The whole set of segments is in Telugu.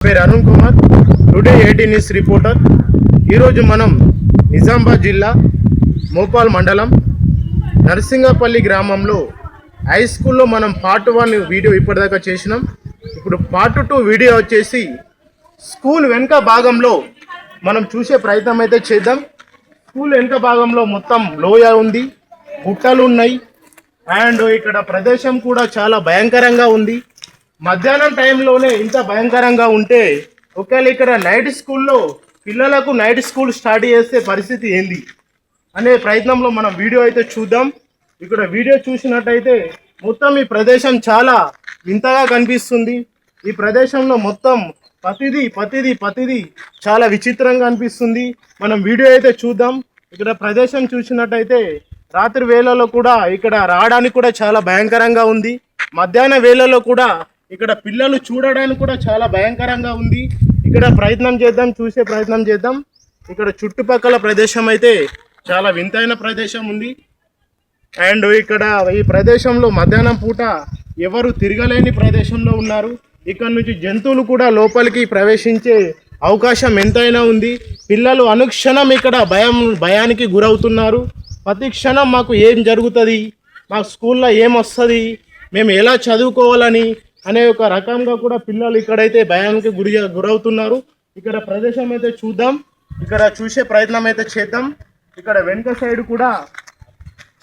పేరు Arun Kumar, today 18 news reporter. ఈరోజు మనం నిజామాబాద్ జిల్లా మోపాల్ మండలం నరసింగపల్లి గ్రామంలో హై స్కూల్లో మనం పార్ట్ 1 వీడియో ఇప్పటిదాకా చేసినాం. ఇప్పుడు పార్ట్ 2 వీడియో వచ్చేసి స్కూల్ వెనుక భాగంలో మనం చూసే ప్రయత్నం అయితే చేద్దాం. స్కూల్ వెనుక భాగంలో మొత్తం లోయ ఉంది, గుట్టలు ఉన్నాయి అండ్ ఇక్కడ ప్రదేశం కూడా చాలా భయంకరంగా ఉంది. మధ్యాహ్నం టైంలోనే ఇంత భయంకరంగా ఉంటే ఒకవేళ ఇక్కడ నైట్ స్కూల్లో పిల్లలకు నైట్ స్కూల్ స్టార్ట్ చేస్తే పరిస్థితి ఏంది అనే ప్రయత్నంలో మనం వీడియో అయితే చూద్దాం. ఇక్కడ వీడియో చూసినట్టయితే మొత్తం ఈ ప్రదేశం చాలా వింతగా కనిపిస్తుంది. ఈ ప్రదేశంలో మొత్తం ప్రతిదీ చాలా విచిత్రంగా అనిపిస్తుంది. మనం వీడియో అయితే చూద్దాం. ఇక్కడ ప్రదేశం చూసినట్టయితే రాత్రి వేళలో కూడా ఇక్కడ రావడానికి కూడా చాలా భయంకరంగా ఉంది. మధ్యాహ్న వేళలో కూడా ఇక్కడ పిల్లలు చూడడానికి కూడా చాలా భయంకరంగా ఉంది. ఇక్కడ చూసే ప్రయత్నం చేద్దాం. ఇక్కడ చుట్టుపక్కల ప్రదేశం అయితే చాలా వింతైన ప్రదేశం ఉంది. అండ్ ఇక్కడ ఈ ప్రదేశంలో మధ్యాహ్నం పూట ఎవరు తిరగలేని ప్రదేశంలో ఉన్నారు. ఇక్కడ నుంచి జంతువులు కూడా లోపలికి ప్రవేశించే అవకాశం ఎంతైనా ఉంది. పిల్లలు అనుక్షణం ఇక్కడ భయానికి గురవుతున్నారు. ప్రతి క్షణం మాకు ఏం జరుగుతుంది, మా స్కూల్లో ఏమొస్తుంది, మేము ఎలా చదువుకోవాలని అనే ఒక రకంగా కూడా పిల్లలు ఇక్కడైతే భయానికి గురవుతున్నారు. ఇక్కడ ప్రదేశం అయితే చూద్దాం, ఇక్కడ చూసే ప్రయత్నం అయితే చేద్దాం. ఇక్కడ వెనుక సైడ్ కూడా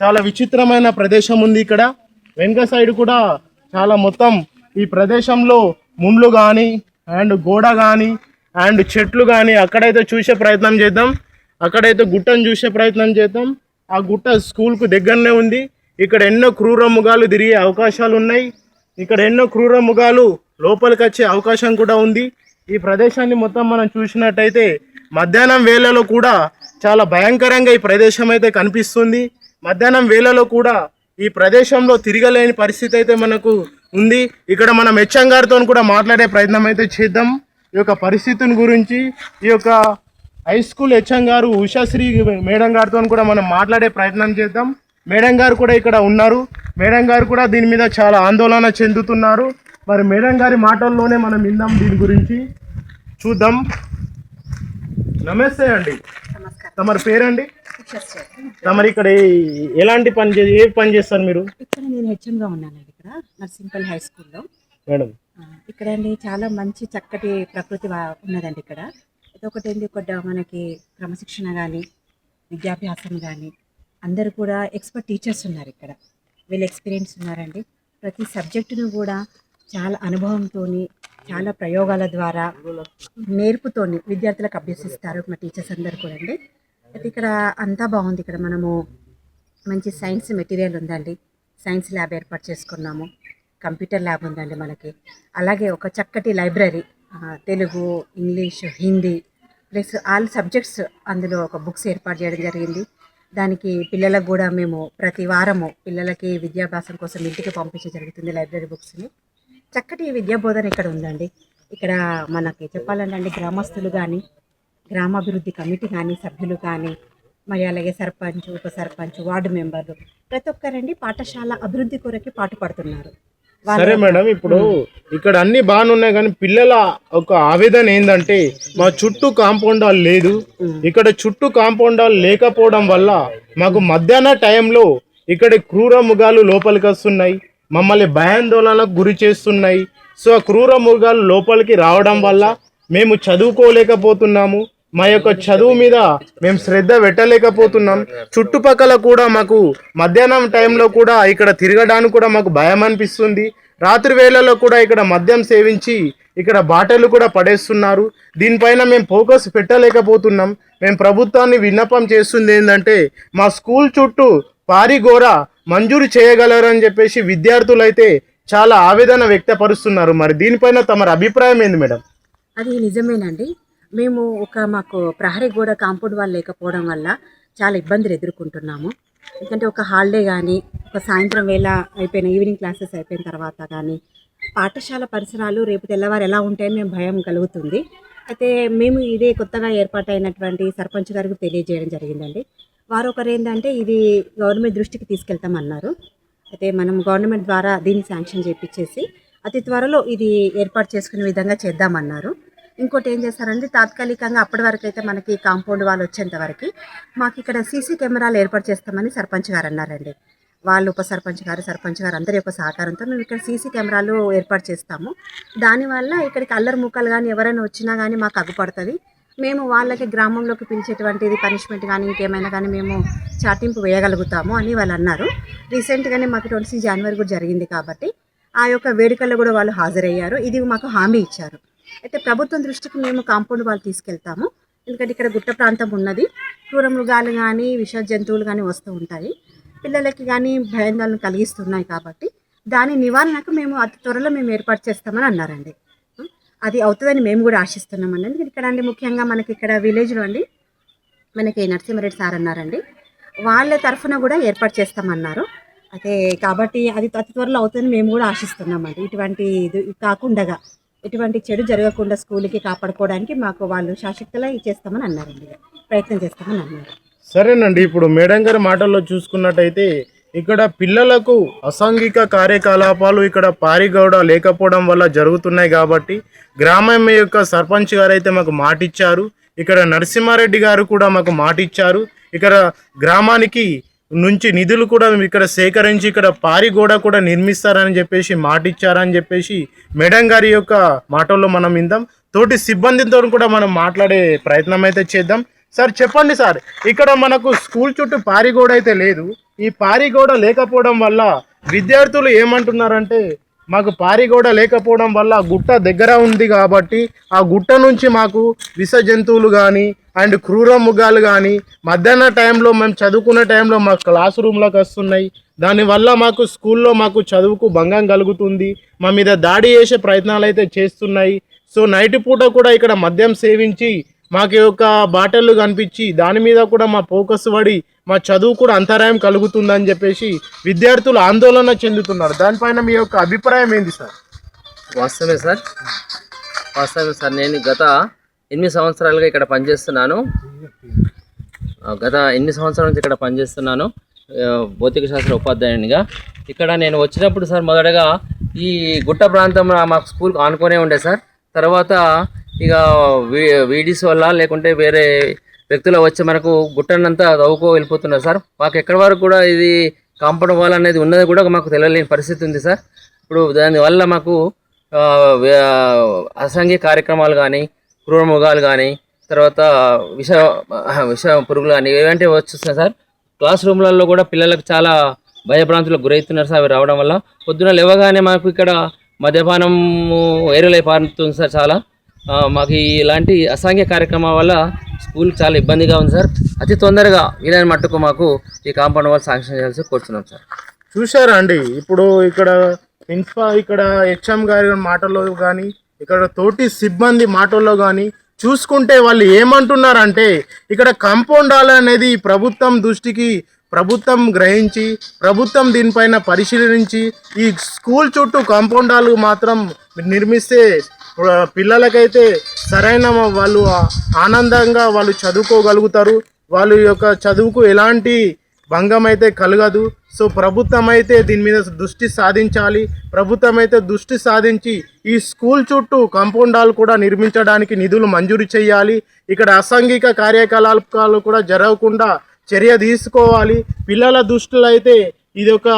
చాలా విచిత్రమైన ప్రదేశం ఉంది. ఇక్కడ వెనుక సైడ్ కూడా చాలా మొత్తం ఈ ప్రదేశంలో ముండ్లు కానీ అండ్ గోడ కానీ అండ్ చెట్లు కానీ అక్కడైతే చూసే ప్రయత్నం చేద్దాం. అక్కడైతే గుట్టను చూసే ప్రయత్నం చేద్దాం. ఆ గుట్ట స్కూల్కు దగ్గరనే ఉంది. ఇక్కడ ఎన్నో క్రూర మృగాలు తిరిగే అవకాశాలు ఉన్నాయి. ఇక్కడ ఎన్నో క్రూర మృగాలు లోపలికి వచ్చే అవకాశం కూడా ఉంది. ఈ ప్రదేశాన్ని మొత్తం మనం చూసినట్టయితే మధ్యాహ్నం వేళలో కూడా చాలా భయంకరంగా ఈ ప్రదేశం అయితే కనిపిస్తుంది. మధ్యాహ్నం వేళలో కూడా ఈ ప్రదేశంలో తిరగలేని పరిస్థితి అయితే మనకు ఉంది. ఇక్కడ మనం హెచ్ఎం గారితో కూడా మాట్లాడే ప్రయత్నం అయితే చేద్దాం. ఈ యొక్క పరిస్థితిని గురించి ఈ యొక్క హై స్కూల్ హెచ్ఎం గారు ఉషాశ్రీ మేడం గారితో కూడా మనం మాట్లాడే ప్రయత్నం చేద్దాం. మేడం గారు కూడా ఇక్కడ ఉన్నారు. మేడం గారు కూడా దీని మీద చాలా ఆందోళన చెందుతున్నారు. మరి మేడం గారి మాటల్లోనే మనం విందాం, దీని గురించి చూద్దాం. నమస్తే అండి, తమరి పేరండి? తమరి ఇక్కడ ఎలాంటి ఏ పని చేస్తారు మీరు? ఇక్కడ నేను హెచ్ఎంగా ఉన్నానండి, ఇక్కడ నర్సింపల్లి హై స్కూల్లో మేడం. ఇక్కడ అండి చాలా మంచి చక్కటి ప్రకృతి ఉన్నదండి. ఇక్కడ ఇదొకటి ఏంది, మనకి క్రమశిక్షణ కానీ విద్యాభ్యాసం కానీ అందరు కూడా ఎక్స్పర్ట్ టీచర్స్ ఉన్నారు. ఇక్కడ వీళ్ళు ఎక్స్పీరియన్స్ ఉన్నారండి. ప్రతి సబ్జెక్టును కూడా చాలా అనుభవంతో చాలా ప్రయోగాల ద్వారా నేర్పుతోని విద్యార్థులకు అభ్యసిస్తారు మా టీచర్స్ అందరు కూడా అండి. అయితే ఇక్కడ అంతా బాగుంది. ఇక్కడ మనము మంచి సైన్స్ మెటీరియల్ ఉందండి. సైన్స్ ల్యాబ్ ఏర్పాటు చేసుకున్నాము. కంప్యూటర్ ల్యాబ్ ఉందండి మనకి. అలాగే ఒక చక్కటి library, Telugu, English, Hindi plus all subjects అందులో ఒక బుక్స్ ఏర్పాటు చేయడం జరిగింది. దానికి పిల్లలకు కూడా మేము ప్రతి వారము పిల్లలకి విద్యాభ్యాసం కోసం ఇంటికి పంపించడం జరుగుతుంది లైబ్రరీ బుక్స్ని. చక్కటి విద్యాబోధన ఇక్కడ ఉందండి. ఇక్కడ మనకి చెప్పాలంటే గ్రామస్తులు కానీ, గ్రామాభివృద్ధి కమిటీ కానీ, సభ్యులు కానీ, మరి అలాగే సర్పంచ్, ఉప సర్పంచ్, వార్డు మెంబర్లు ప్రతి ఒక్కరండి పాఠశాల అభివృద్ధి కొరకి పాటుపడుతున్నారు. సరే మేడం, ఇప్పుడు ఇక్కడ అన్ని బాగానే ఉన్నాయి కానీ పిల్లల ఒక ఆవేదన ఏంటంటే మా చుట్టూ కాంపౌండ్ వాల్ లేదు. ఇక్కడ చుట్టూ కాంపౌండ్ వాల్ లేకపోవడం వల్ల మాకు మధ్యాహ్న టైంలో ఇక్కడ క్రూర మృగాలు లోపలికి వస్తున్నాయి, మమ్మల్ని భయాందోళనకు గురి చేస్తున్నాయి. సో ఆ క్రూర మృగాలు లోపలికి రావడం వల్ల మేము చదువుకోలేకపోతున్నాము. మా యొక్క చదువు మీద మేము శ్రద్ధ పెట్టలేకపోతున్నాం. చుట్టుపక్కల కూడా మాకు మధ్యాహ్నం టైంలో కూడా ఇక్కడ తిరగడానికి కూడా మాకు భయం అనిపిస్తుంది. రాత్రి వేళల్లో కూడా ఇక్కడ మద్యం సేవించి ఇక్కడ బాటలు కూడా పడేస్తున్నారు. దీనిపైన మేము ఫోకస్ పెట్టలేకపోతున్నాం. మేము ప్రభుత్వాన్ని విన్నపం చేస్తుంది ఏంటంటే మా స్కూల్ చుట్టూ పారిగోర మంజూరు చేయగలరని చెప్పేసి విద్యార్థులు అయితే చాలా ఆవేదన వ్యక్తపరుస్తున్నారు. మరి దీనిపైన తమ అభిప్రాయం ఏంది మేడం? అది నిజమేనండి. మేము మాకు ప్రహరీ గోడ కాంపౌండ్ వాళ్ళు లేకపోవడం వల్ల చాలా ఇబ్బందులు ఎదుర్కొంటున్నాము. ఎందుకంటే ఒక హాలిడే కానీ, ఒక సాయంత్రం వేళ అయిపోయిన ఈవినింగ్ క్లాసెస్ అయిపోయిన తర్వాత కానీ పాఠశాల పరిసరాలు రేపు తెల్లవారు ఎలా ఉంటాయని మేము భయం కలుగుతుంది. అయితే మేము ఇదే కొత్తగా ఏర్పాటైనటువంటి సర్పంచ్ గారికి తెలియజేయడం జరిగిందండి. వారు ఒకరు ఏంటంటే ఇది గవర్నమెంట్ దృష్టికి తీసుకెళ్తామన్నారు. అయితే మనం గవర్నమెంట్ ద్వారా దీన్ని శాంక్షన్ చేయించేసి అతి త్వరలో ఇది ఏర్పాటు చేసుకునే విధంగా చేద్దామన్నారు. ఇంకోటి ఏం చేస్తారంటే తాత్కాలికంగా అప్పటి వరకు అయితే మనకి కాంపౌండ్ వాళ్ళు వచ్చేంత వరకు మాకు ఇక్కడ సీసీ కెమెరాలు ఏర్పాటు చేస్తామని సర్పంచ్ గారు అన్నారండి. వాళ్ళు ఉప సర్పంచ్ గారు అందరి యొక్క సహకారంతో మేము ఇక్కడ సీసీ కెమెరాలు ఏర్పాటు చేస్తాము. దానివల్ల ఇక్కడికి అల్లరి ముక్కలు కానీ ఎవరైనా వచ్చినా కానీ మాకు అగ్గుపడుతుంది. మేము వాళ్ళకి గ్రామంలోకి పిలిచేటువంటిది పనిష్మెంట్ కానీ ఇంకేమైనా కానీ మేము చాటింపు వేయగలుగుతాము అని వాళ్ళు అన్నారు. రీసెంట్గానే మాకు 26 జనవరి కూడా జరిగింది కాబట్టి ఆ యొక్క వేడుకల్లో కూడా వాళ్ళు హాజరయ్యారు. ఇది మాకు హామీ ఇచ్చారు. అయితే ప్రభుత్వం దృష్టికి మేము కాంపౌండ్ వాళ్ళు తీసుకెళ్తాము. ఎందుకంటే ఇక్కడ గుట్ట ప్రాంతం ఉన్నది, క్రూర మృగాలు కానీ విష జంతువులు కానీ వస్తూ ఉంటాయి, పిల్లలకి కానీ భయాందోళన కలిగిస్తున్నాయి. కాబట్టి దాని నివారణకు మేము అతి త్వరలో మేము ఏర్పాటు చేస్తామని అన్నారండి. అది అవుతుందని మేము కూడా ఆశిస్తున్నామండి. ఎందుకంటే ఇక్కడ అండి ముఖ్యంగా మనకి ఇక్కడ విలేజ్లో అండి మనకి నరసింహారెడ్డి సార్ అన్నారండి, వాళ్ళ తరఫున కూడా ఏర్పాటు చేస్తామన్నారు. అయితే కాబట్టి అది అతి త్వరలో అవుతుందని మేము కూడా ఆశిస్తున్నామండి. ఇటువంటి ఇది కాకుండా ఎటువంటి చెడు జరగకుండా స్కూల్కి కాపాడుకోవడానికి మాకు వాళ్ళు శాశక్తులా చేస్తామని అన్నారండి, ప్రయత్నం చేస్తామని అన్నారు. సరేనండి, ఇప్పుడు మేడం గారి మాటల్లో చూసుకున్నట్టయితే ఇక్కడ పిల్లలకు అసాంఘిక కార్యకలాపాలు ఇక్కడ పారిగౌడ లేకపోవడం వల్ల జరుగుతున్నాయి కాబట్టి గ్రామం యొక్క సర్పంచ్ గారు అయితే మాకు మాట ఇచ్చారు, ఇక్కడ నరసింహారెడ్డి గారు కూడా మాకు మాట ఇచ్చారు, ఇక్కడ గ్రామానికి నుంచి నిధులు కూడా ఇక్కడ సేకరించి ఇక్కడ పారిగోడ కూడా నిర్మిస్తారని చెప్పేసి మాట ఇచ్చారని చెప్పేసి మేడం గారి యొక్క మాటల్లో మనం విందాం. తోటి సిబ్బందితో కూడా మనం మాట్లాడే ప్రయత్నం అయితే చేద్దాం. సార్ చెప్పండి సార్, ఇక్కడ మనకు స్కూల్ చుట్టూ పారిగోడ అయితే లేదు. ఈ పారిగోడ లేకపోవడం వల్ల విద్యార్థులు ఏమంటున్నారంటే మాకు పారిగోడ లేకపోవడం వల్ల గుట్ట దగ్గర ఉంది కాబట్టి ఆ గుట్ట నుంచి మాకు విష జంతువులు కానీ అండ్ క్రూర మృగాలు కానీ మధ్యాహ్న టైంలో మేము చదువుకునే టైంలో మా క్లాస్ రూమ్లోకి వస్తున్నాయి. దానివల్ల మాకు స్కూల్లో మాకు చదువుకు భంగం కలుగుతుంది, మా మీద దాడి చేసే ప్రయత్నాలు అయితే చేస్తున్నాయి. సో నైట్ పూట కూడా ఇక్కడ మద్యం సేవించి మాకు యొక్క బాటలు కనిపించి దాని మీద కూడా మా ఫోకస్ పడి మా చదువు కూడా అంతరాయం కలుగుతుందని చెప్పేసి విద్యార్థులు ఆందోళన చెందుతున్నారు. దానిపైన మీ యొక్క అభిప్రాయం ఏంటి సార్? వాస్తవమే సార్, నేను గత 8 సంవత్సరాలుగా ఇక్కడ పనిచేస్తున్నాను. గత 8 సంవత్సరాల నుంచి ఇక్కడ పనిచేస్తున్నాను భౌతిక శాస్త్ర ఉపాధ్యాయునిగా. ఇక్కడ నేను వచ్చినప్పుడు సార్ మొదటగా ఈ గుట్ట ప్రాంతం మాకు స్కూల్ ఆనుకొనే ఉండే సార్. తర్వాత ఇక వీడిస్ వల్ల లేకుంటే వేరే వ్యక్తులు వచ్చి మనకు గుట్టనంతా తవ్వుకో వెళ్ళిపోతున్నారు సార్. మాకు ఎక్కడి వరకు కూడా ఇది కాంపౌండ్ వాల్ అనేది ఉన్నది కూడా మాకు తెలియలేని పరిస్థితి ఉంది సార్. ఇప్పుడు దానివల్ల మాకు అసాంఘిక కార్యక్రమాలు కానీ క్రూర మృగాలు కానీ తర్వాత విష పురుగులు కానీ ఏవంటే వచ్చేస్తున్నాయి సార్. క్లాస్ రూమ్లలో కూడా పిల్లలకు చాలా భయభ్రాంతులకు గురవుతున్నారు సార్ అవి రావడం వల్ల. పొద్దున లేవగానే మాకు ఇక్కడ మద్యపానం ఏరులై పారుతుంది సార్. చాలా మాకు ఇలాంటి అసాంఘిక కార్యక్రమాల వల్ల స్కూల్ చాలా ఇబ్బందిగా ఉంది సార్. అతి తొందరగా వీలైన మట్టుకు మాకు ఈ కాంపౌండ్ వాల్ శాంక్షన్ చేయాల్సి కోరుతున్నాం సార్. చూసారా అండి, ఇప్పుడు ఇక్కడ ఇక్కడ హెచ్ఎం గారి మాటల్లో కానీ ఇక్కడ తోటి సిబ్బంది మాటల్లో కానీ చూసుకుంటే వాళ్ళు ఏమంటున్నారంటే ఇక్కడ కాంపౌండ్ వాల్ అనేది ప్రభుత్వం దృష్టికి ప్రభుత్వం గ్రహించి ప్రభుత్వం దీనిపైన పరిశీలించి ఈ స్కూల్ చుట్టూ కాంపౌండ్ వాల్ మాత్రం నిర్మిస్తే పిల్లలకైతే సరైన వాళ్ళు ఆనందంగా వాళ్ళు చదువుకోగలుగుతారు, వాళ్ళ యొక్క చదువుకు ఎలాంటి భంగం అయితే కలగదు. సో ప్రభుత్వం అయితే దీని మీద దృష్టి సాధించాలి. ప్రభుత్వం అయితే దృష్టి సాధించి ఈ స్కూల్ చుట్టూ కాంపౌండ్ వాల్ కూడా నిర్మించడానికి నిధులు మంజూరు చేయాలి. ఇక్కడ అసాంఘిక కార్యకలాపాలు కూడా జరగకుండా చర్య తీసుకోవాలి. పిల్లల దృష్టిలో అయితే ఇది ఒక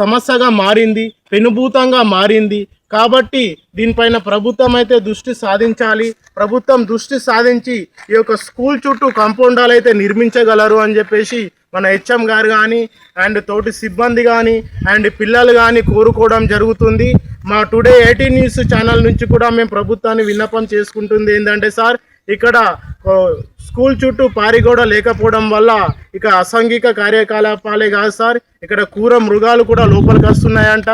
సమస్యగా మారింది, పెనుభూతంగా మారింది. కాబట్టి దీనిపైన ప్రభుత్వం అయితే దృష్టి సాధించాలి. ప్రభుత్వం దృష్టి సాధించి ఈ యొక్క స్కూల్ చుట్టూ కాంపౌండ్ వాల్ అయితే నిర్మించగలరు అని చెప్పేసి మన హెచ్ఎం గారు కానీ అండ్ తోటి సిబ్బంది కానీ అండ్ పిల్లలు కానీ కోరుకోవడం జరుగుతుంది. మా టుడే 18 న్యూస్ ఛానల్ నుంచి కూడా మేము ప్రభుత్వాన్ని విన్నపం చేసుకుంటుంది ఏంటంటే సార్, ఇక్కడ స్కూల్ చుట్టూ పారిగోడ లేకపోవడం వల్ల ఇక అసాంఘిక కార్యకలాపాలే కాదు సార్, ఇక్కడ క్రూర మృగాలు కూడా లోపలికి వస్తున్నాయంట,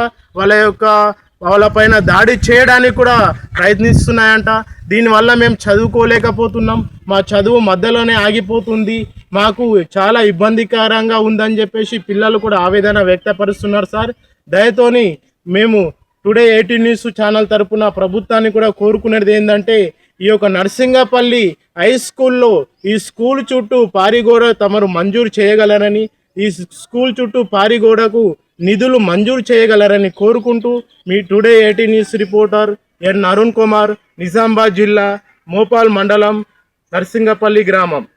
వాళ్ళపైన దాడి చేయడానికి కూడా ప్రయత్నిస్తున్నాయంట. దీనివల్ల మేము చదువుకోలేకపోతున్నాం, మా చదువు మధ్యలోనే ఆగిపోతుంది, మాకు చాలా ఇబ్బందికరంగా ఉందని చెప్పేసి పిల్లలు కూడా ఆవేదన వ్యక్తపరుస్తున్నారు సార్. దయతోని మేము టుడే 18 న్యూస్ ఛానల్ తరపున ప్రభుత్వాన్ని కూడా కోరుకునేది ఏంటంటే ఈ యొక్క నర్సింగపల్లి హై స్కూల్లో ఈ స్కూల్ చుట్టూ పారిగోడ తమరు మంజూరు చేయగలరని, ఈ స్కూల్ చుట్టూ పారిగోడకు నిధులు మంజూరు చేయగలరని కోరుకుంటూ మీ టుడే 18 న్యూస్ రిపోర్టర్ ఎన్ అరుణ్ కుమార్, నిజామాబాద్ జిల్లా, మోపాల్ మండలం, నర్సింగపల్లి గ్రామం.